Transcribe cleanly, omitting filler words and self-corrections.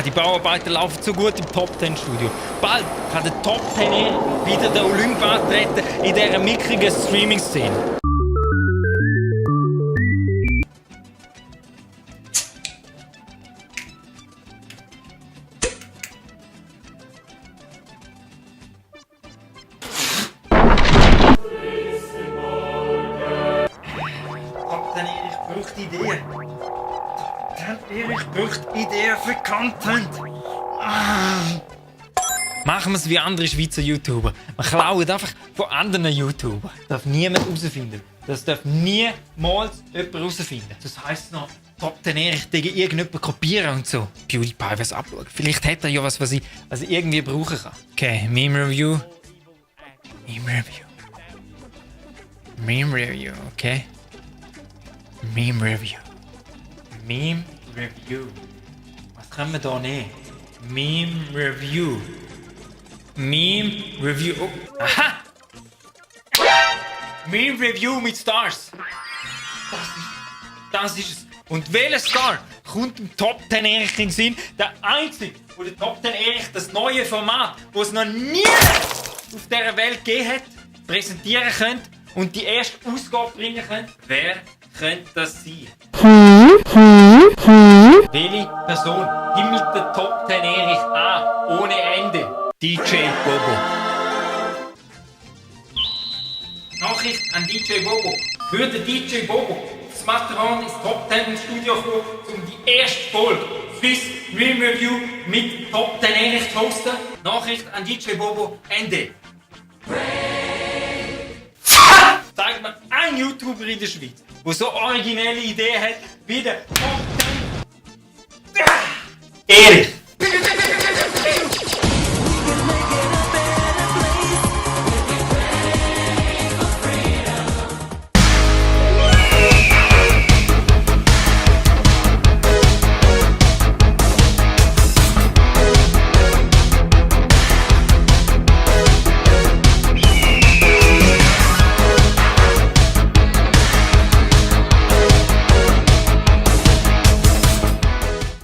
Die Bauarbeiten laufen so gut im Top 10 Studio. Bald kann der Top 10 wieder den Olymp antreten in dieser mickrigen Streaming-Szene. Captain Erich braucht Ideen. Captain Erich braucht Ideen für Content. Machen wir es wie andere Schweizer YouTuber. Wir klauen einfach von anderen YouTubern. Das darf niemand herausfinden. Das darf niemals jemand herausfinden. Das heisst noch, Captain Erich gegen irgendjemanden kopieren und so. PewDiePie was abschauen. Vielleicht hat er ja was ich irgendwie brauchen kann. Okay, Meme Review. Meme Review, okay. Meme Review. Was können wir da nehmen? Meme Review. Oh. Aha! Meme Review mit Stars. Das ist es. Und welcher Star kommt im Top 10 Erich in den Sinn? Der einzige, wo der Top 10 Erich das neue Format, das es noch nie auf dieser Welt gegeben hat, präsentieren könnte und die erste Ausgabe bringen könnte. Wer könnte das sein? Welche Person himmelt der Top 10 Erich an, ohne Ende? DJ Bobo. Nachricht an DJ Bobo. Würde DJ Bobo das Matterhorn ins Top 10 im Studio kommen, um die erste Folge Swiss Meme Review mit Top 10 Erich zu hosten? Nachricht an DJ Bobo. Ende. Zeigt mir ein YouTuber in der Schweiz, der so originelle Ideen hat wie der Top 10 Erich.